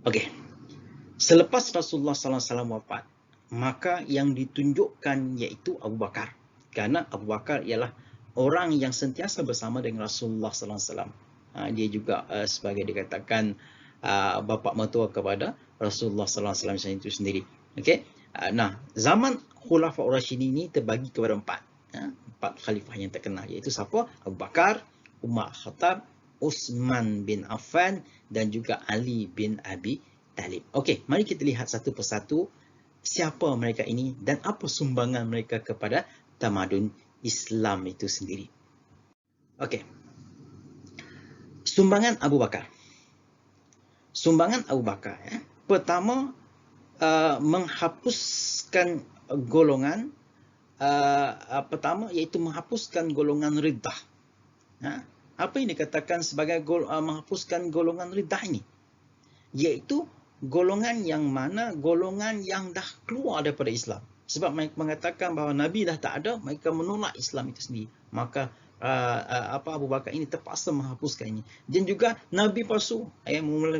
Okey. Selepas Rasulullah SAW wafat, maka yang ditunjukkan iaitu Abu Bakar. Kerana Abu Bakar ialah orang yang sentiasa bersama dengan Rasulullah SAW. Dia juga sebagai dikatakan bapa mertua kepada Rasulullah SAW itu sendiri. Okey. Nah, zaman Khulafaur Rasyidin ini terbagi kepada empat khalifah yang terkenal, iaitu siapa? Abu Bakar, Umar Khattab, Uthman bin Affan dan juga Ali bin Abi Talib. Okey, mari kita lihat satu persatu siapa mereka ini dan apa sumbangan mereka kepada tamadun Islam itu sendiri. Okey. Sumbangan Abu Bakar. Sumbangan Abu Bakar pertama menghapuskan golongan pertama iaitu menghapuskan golongan riddah. Apa yang dikatakan sebagai menghapuskan golongan riddah ini? Iaitu golongan yang mana golongan yang dah keluar daripada Islam. Sebab mereka mengatakan bahawa Nabi dah tak ada, mereka menolak Islam itu sendiri. Maka Abu Bakar ini terpaksa menghapuskan ini. Dan juga Nabi palsu,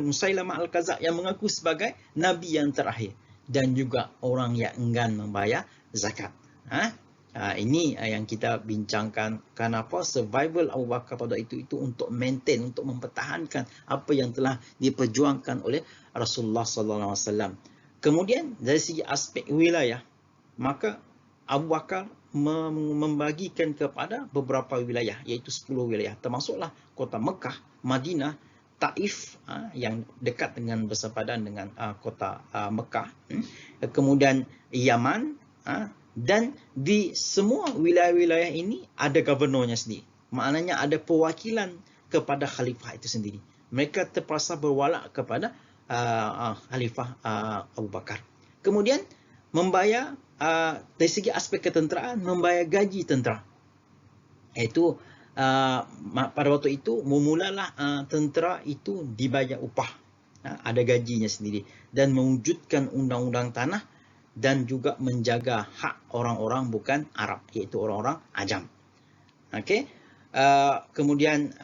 Musailamah Al-Kadzab yang mengaku sebagai Nabi yang terakhir. Dan juga orang yang enggan membayar zakat. Ini yang kita bincangkan. Kenapa survival Abu Bakar pada itu untuk maintain, untuk mempertahankan apa yang telah diperjuangkan oleh Rasulullah SAW. Kemudian dari segi aspek wilayah, maka Abu Bakar membagikan kepada beberapa wilayah, iaitu 10 wilayah, termasuklah kota Mekah, Madinah, Taif yang dekat dengan bersepadan dengan kota Mekah, kemudian Yaman, dan di semua wilayah-wilayah ini ada gubernurnya sendiri. Maknanya ada perwakilan kepada khalifah itu sendiri. Mereka terpaksa berwalak kepada Khalifah Abu Bakar. Kemudian membayar dari segi aspek ketenteraan, membayar gaji tentera. Iaitu pada waktu itu memulalah tentera itu dibayar upah. Ada gajinya sendiri. Dan mewujudkan undang-undang tanah dan juga menjaga hak orang-orang bukan Arab, iaitu orang-orang Ajam. Okey. Kemudian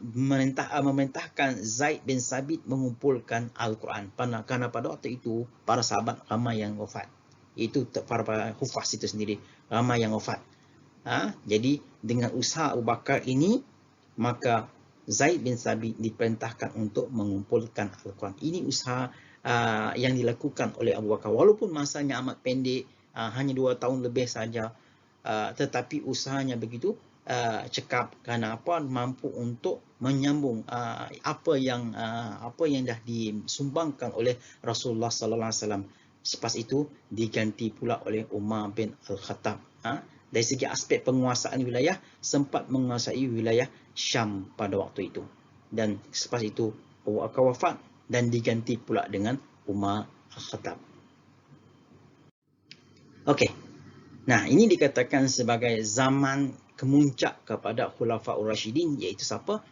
memerintahkan Zaid bin Sabit mengumpulkan Al-Quran. Kerana pada waktu itu para sahabat ramai yang wafat. Itu para hufaz itu sendiri ramai yang wafat. Jadi dengan usaha Abu Bakar ini, maka Zaid bin Sabit diperintahkan untuk mengumpulkan Al-Quran. Ini usaha yang dilakukan oleh Abu Bakar. Walaupun masanya amat pendek, hanya 2 tahun lebih saja, tetapi usahanya begitu cekap. Kerana mampu untuk menyambung apa yang dah disumbangkan oleh Rasulullah SAW. Selepas itu diganti pula oleh Umar bin Al-Khattab. Dari segi aspek penguasaan wilayah, sempat menguasai wilayah Syam pada waktu itu. Dan selepas itu Abu Bakar wafat dan diganti pula dengan Umar Al-Khattab. Okey. Nah, ini dikatakan sebagai zaman kemuncak kepada Khulafaur Rasyidin, iaitu siapa?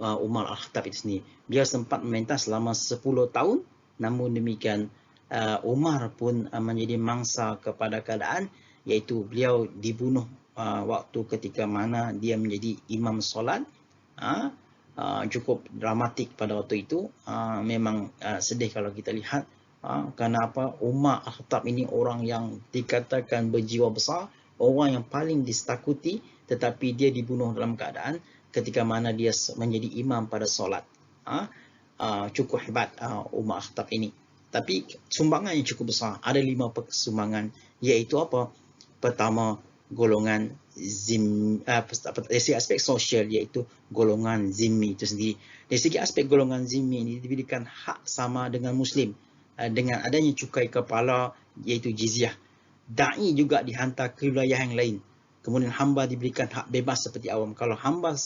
Umar Al-Khattab itu sendiri. Dia sempat memerintah selama 10 tahun, namun demikian Umar pun menjadi mangsa kepada keadaan, iaitu beliau dibunuh waktu ketika mana dia menjadi imam solat. Cukup dramatik pada waktu itu. Memang sedih kalau kita lihat. Kenapa Umar Al-Khattab ini orang yang dikatakan berjiwa besar, orang yang paling ditakuti, tetapi dia dibunuh dalam keadaan ketika mana dia menjadi imam pada solat. Cukup hebat Umar Al-Khattab ini. Tapi sumbangan yang cukup besar. Ada 5 sumbangan, iaitu apa? Pertama, golongan dari segi aspek sosial, iaitu golongan zimmi itu sendiri. Dari segi aspek golongan zimmi ini diberikan hak sama dengan Muslim dengan adanya cukai kepala, iaitu jizyah. Da'i juga dihantar ke wilayah yang lain. Kemudian hamba diberikan hak bebas seperti awam. Kalau hamba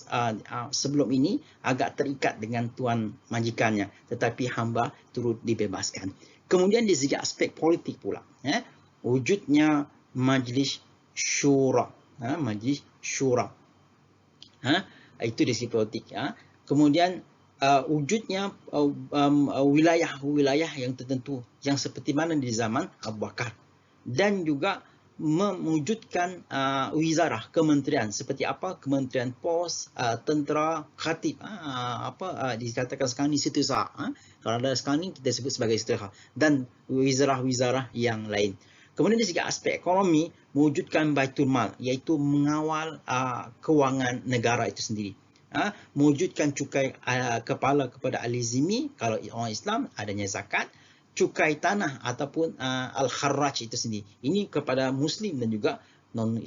sebelum ini agak terikat dengan tuan majikannya, tetapi hamba turut dibebaskan. Kemudian di segi aspek politik pula, wujudnya majlis syura. Majlis syura. Itu dari segi politik. Kemudian wujudnya wilayah-wilayah yang tertentu, yang seperti mana di zaman Abu Bakar. Dan juga mewujudkan wizarah, kementerian seperti apa? Kementerian Pos, tentera, khatib, dikatakan sekarang ni setiausaha. Kalau ada sekarang ni kita sebut sebagai setiausaha, dan wizarah-wizarah yang lain. Kemudian dari segi aspek ekonomi, mewujudkan Baitul Mal, iaitu mengawal kewangan negara itu sendiri. Mewujudkan cukai kepala kepada ahli zimmi, kalau orang Islam adanya zakat, cukai tanah ataupun al-kharraj itu sendiri. Ini kepada muslim dan juga non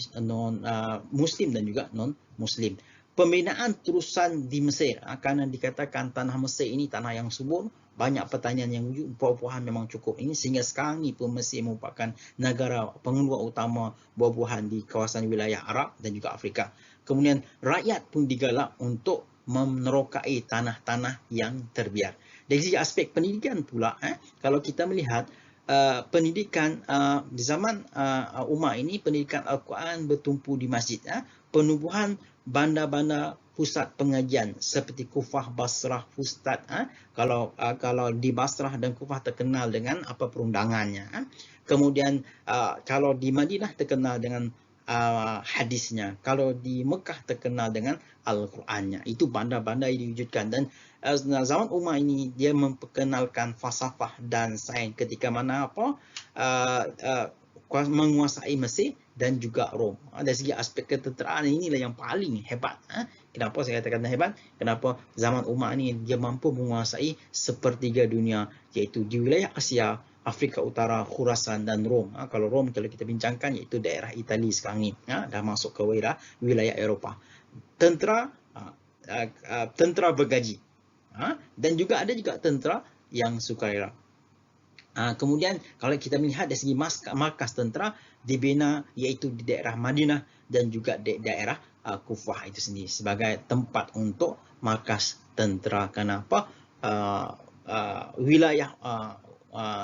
muslim dan juga non muslim. Pembinaan terusan di Mesir, kerana dikatakan tanah Mesir ini tanah yang subur, banyak pertanian yang wujud, buah-buahan memang cukup ini, sehingga sekarang ni pun Mesir merupakan negara pengeluar utama buah-buahan di kawasan wilayah Arab dan juga Afrika. Kemudian rakyat pun digalak untuk menerokai tanah-tanah yang terbiar. Dari segi aspek pendidikan pula, kalau kita melihat pendidikan di zaman Umar ini, pendidikan Al-Quran bertumpu di masjid. Penubuhan bandar-bandar pusat pengajian seperti Kufah, Basrah, Fustat. Kalau di Basrah dan Kufah terkenal dengan perundangannya. Kemudian kalau di Madinah terkenal dengan hadisnya. Kalau di Mekah terkenal dengan Al-Qurannya. Itu bandar-bandar yang diwujudkan. Dan zaman Umar ini dia memperkenalkan falsafah dan sains ketika mana menguasai Mesir dan juga Rom. Dari segi aspek ketenteraan, inilah yang paling hebat. Kenapa saya katakan hebat? Kenapa zaman Umar ini dia mampu menguasai sepertiga dunia, iaitu di wilayah Asia, Afrika Utara, Khurasan dan Rom. Kalau Rom kalau kita bincangkan iaitu daerah Itali sekarang ni, dah masuk ke wilayah Eropah. Tentera bergaji, dan juga ada juga tentera yang sukarela. Kemudian kalau kita melihat dari segi markas tentera dibina iaitu di daerah Madinah dan juga di daerah Kufah itu sendiri sebagai tempat untuk markas tentera. Kenapa? Wilayah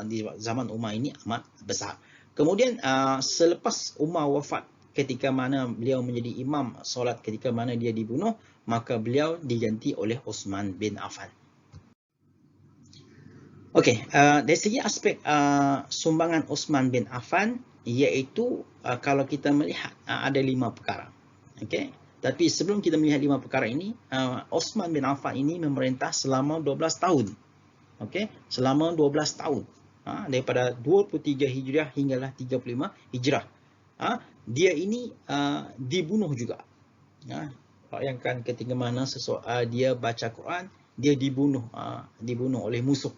di zaman Umar ini amat besar. Kemudian selepas Umar wafat, ketika mana beliau menjadi imam solat, ketika mana dia dibunuh, maka beliau diganti oleh Uthman bin Affan. Okey, dari segi aspek sumbangan Uthman bin Affan, iaitu kalau kita melihat ada 5 perkara. Okey, tapi sebelum kita melihat 5 perkara ini, Uthman bin Affan ini memerintah selama 12 tahun. Okey, selama 12 tahun. Daripada 23 Hijriah hinggalah 35 Hijrah. Dia ini dibunuh juga. Bayangkan ketika mana dia baca Quran, dia dibunuh oleh musuh.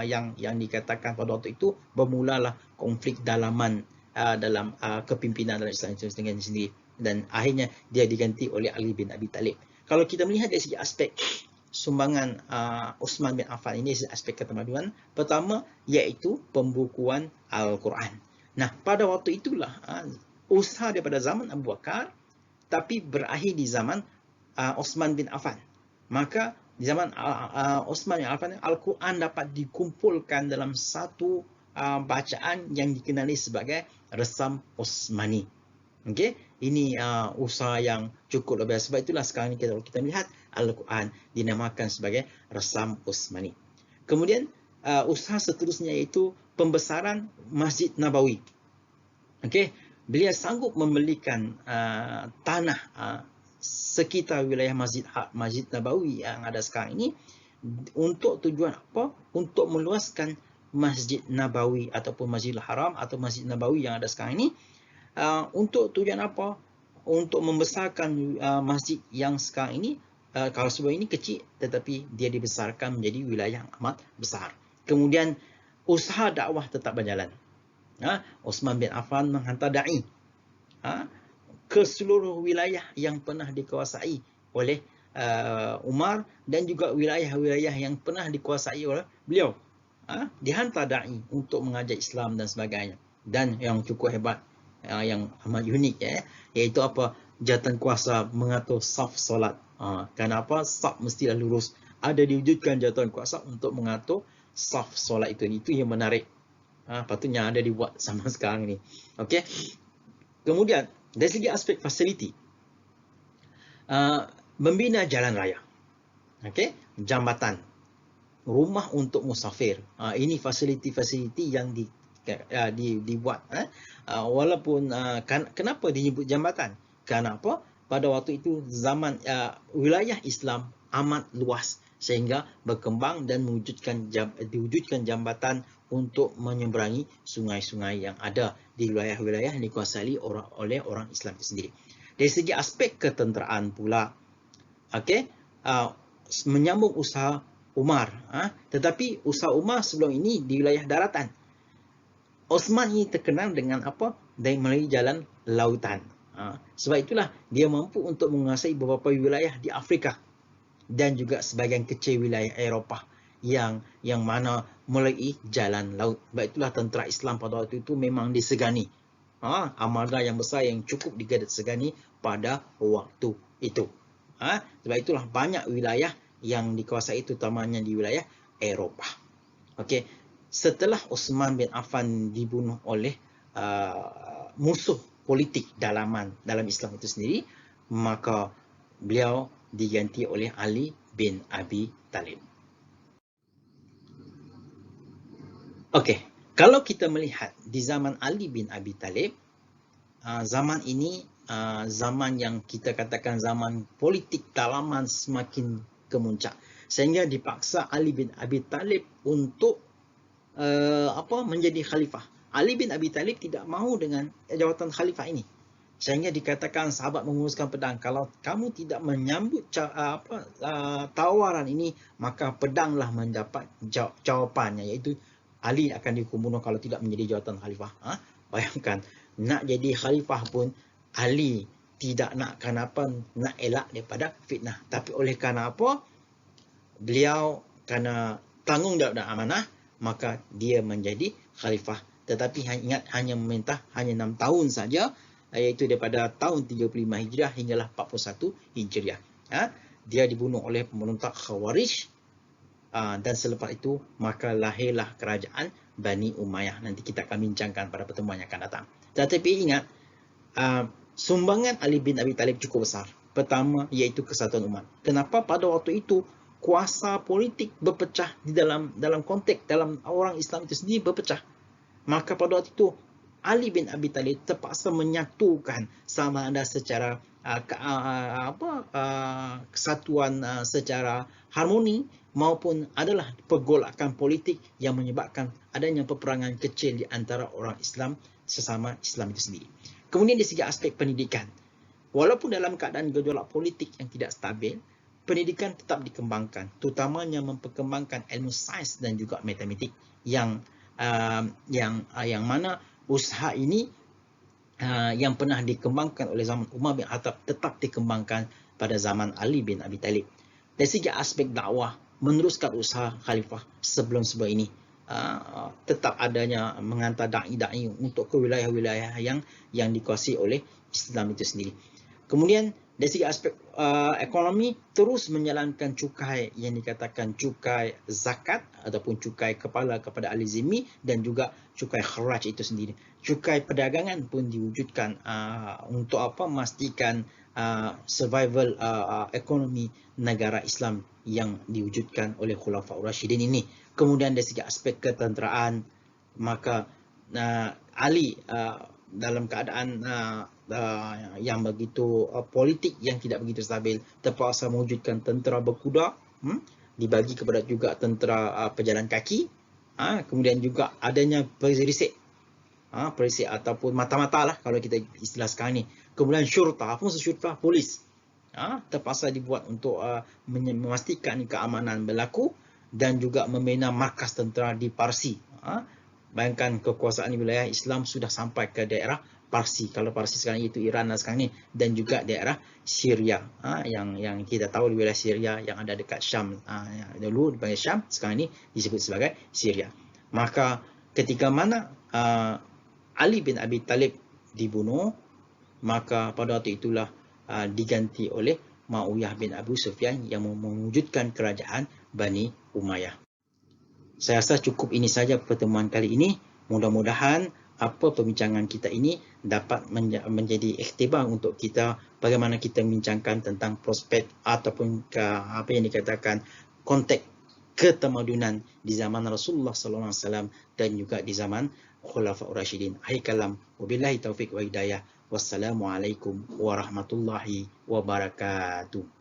Yang dikatakan pada waktu itu bermulalah konflik dalaman dalam kepimpinan dalam Islam itu sendiri, dan akhirnya dia diganti oleh Ali bin Abi Talib. Kalau kita melihat dari segi aspek sumbangan Uthman bin Affan ini, aspek ketamadunan pertama iaitu pembukuan Al-Quran. Nah, pada waktu itulah usaha daripada zaman Abu Bakar tapi berakhir di zaman Uthman bin Affan. Maka di zaman Uthman bin Affan, Al-Quran dapat dikumpulkan dalam satu bacaan yang dikenali sebagai Resam Uthmani. Okey, ini usaha yang cukup lebih. Sebab itulah sekarang ni kalau kita melihat Al-Quran dinamakan sebagai Resam Uthmani. Kemudian usaha seterusnya iaitu pembesaran Masjid Nabawi. Okey, beliau sanggup membelikan tanah sekitar wilayah Masjid Nabawi yang ada sekarang ini untuk tujuan apa? Untuk meluaskan Masjid Nabawi ataupun Masjidil Haram atau Masjid Nabawi yang ada sekarang ini. Untuk tujuan apa? Untuk membesarkan masjid yang sekarang ini, kalau sebelum ini kecil tetapi dia dibesarkan menjadi wilayah yang amat besar. Kemudian usaha dakwah tetap berjalan. Uthman bin Affan menghantar da'i ke seluruh wilayah yang pernah dikuasai oleh Umar dan juga wilayah-wilayah yang pernah dikuasai oleh beliau. Dihantar da'i untuk mengajar Islam dan sebagainya. Dan yang cukup hebat, yang amat unik iaitu apa? Jawatan kuasa mengatur saf solat. Kenapa? Saf mestilah lurus. Ada diwujudkan jawatan kuasa untuk mengatur saf solat itu. Itu yang menarik. Patutnya ada dibuat sama sekarang ni. Okey. Kemudian dari segi aspek fasiliti, membina jalan raya, jambatan, rumah untuk musafir. Ini fasiliti-fasiliti yang dibuat. Walaupun kenapa disebut jambatan? Kenapa? Pada waktu itu zaman wilayah Islam amat luas sehingga berkembang dan diwujudkan jambatan untuk menyeberangi sungai-sungai yang ada di wilayah-wilayah yang dikuasai oleh orang Islam itu sendiri. Dari segi aspek ketenteraan pula, menyambung usaha Umar, tetapi usaha Umar sebelum ini di wilayah daratan. Osman ini terkenal dengan apa? Melalui jalan lautan. Sebab itulah dia mampu untuk menguasai beberapa wilayah di Afrika dan juga sebahagian kecil wilayah Eropah yang mana melalui jalan laut. Sebab itulah tentera Islam pada waktu itu memang disegani. Armada yang besar yang cukup segani pada waktu itu. Sebab itulah banyak wilayah yang dikuasai itu, terutamanya di wilayah Eropah. Okey, setelah Uthman bin Affan dibunuh oleh musuh politik dalam Islam itu sendiri, maka beliau diganti oleh Ali bin Abi Talib. Okey, kalau kita melihat di zaman Ali bin Abi Talib, zaman ini zaman yang kita katakan zaman politik dalaman semakin kemuncak, sehingga dipaksa Ali bin Abi Talib untuk menjadi khalifah. Ali bin Abi Talib tidak mahu dengan jawatan khalifah ini, sehingga dikatakan sahabat menguruskan pedang, kalau kamu tidak menyambut tawaran ini, maka pedanglah mendapat jawapannya, iaitu Ali akan dihukum bunuh kalau tidak menjadi jawatan khalifah. Bayangkan, nak jadi khalifah pun Ali tidak nak elak daripada fitnah. Tapi oleh kerana apa? Beliau kerana tanggungjawab dan amanah, maka dia menjadi khalifah. Tetapi ingat, hanya memerintah hanya 6 tahun saja, iaitu daripada tahun 35 Hijriah hinggalah 41 Hijriah. Dia dibunuh oleh pemberontak Khawarij, dan selepas itu maka lahirlah kerajaan Bani Umayyah. Nanti kita akan bincangkan pada pertemuan yang akan datang. Tetapi ingat, sumbangan Ali bin Abi Talib cukup besar. Pertama, iaitu kesatuan umat. Kenapa pada waktu itu kuasa politik berpecah di dalam konteks dalam orang Islam itu sendiri berpecah? Maka pada waktu itu Ali bin Abi Talib terpaksa menyatukan sama ada secara kesatuan secara harmoni maupun adalah pergolakan politik yang menyebabkan adanya peperangan kecil di antara orang Islam sesama Islam itu sendiri. Kemudian dari segi aspek pendidikan, walaupun dalam keadaan gejolak politik yang tidak stabil, pendidikan tetap dikembangkan, terutamanya memperkembangkan ilmu sains dan juga matematik yang mana usaha ini yang pernah dikembangkan oleh zaman Umar bin Khattab tetap dikembangkan pada zaman Ali bin Abi Talib. Dari segi aspek dakwah, meneruskan usaha khalifah sebelum ini, tetap adanya menghantar da'i-da'i untuk ke wilayah-wilayah yang dikuasai oleh Islam itu sendiri. Kemudian dari segi aspek ekonomi, terus menjalankan cukai yang dikatakan cukai zakat ataupun cukai kepala kepada ahli zimmi dan juga cukai kharaj itu sendiri. Cukai perdagangan pun diwujudkan untuk memastikan survival ekonomi negara Islam yang diwujudkan oleh Khulafaur Rasyidin ini. Kemudian dari segi aspek ketenteraan, maka Ali dalam keadaan yang begitu politik yang tidak begitu stabil, terpaksa mewujudkan tentera berkuda, dibagi kepada juga tentera pejalan kaki, kemudian juga adanya perisik ataupun mata-mata lah kalau kita istilah sekarang ni. Kemudian syurta, apa maksud syurta? Polis. Terpaksa dibuat untuk memastikan keamanan berlaku dan juga membina markas tentera di Parsi. Bayangkan kekuasaan wilayah Islam sudah sampai ke daerah Parsi. Kalau Parsi sekarang itu Iran dan sekarang ni, dan juga daerah Syria, yang kita tahu di wilayah Syria yang ada dekat Syam, dulu dipanggil Syam, sekarang ni disebut sebagai Syria. Maka ketika mana Ali bin Abi Talib dibunuh, maka pada waktu itulah diganti oleh Muawiyah bin Abu Sufyan yang mewujudkan kerajaan Bani Umayyah. Saya rasa cukup ini saja pertemuan kali ini. Mudah-mudahan perbincangan kita ini dapat menjadi iktibar untuk kita, bagaimana kita membincangkan tentang prospek ataupun apa yang dikatakan konteks ketamadunan di zaman Rasulullah SAW dan juga di zaman Khulafaur Rasyidin. Akhir kalam, wabillahi taufiq wa hidayah. Wassalamualaikum warahmatullahi wabarakatuh.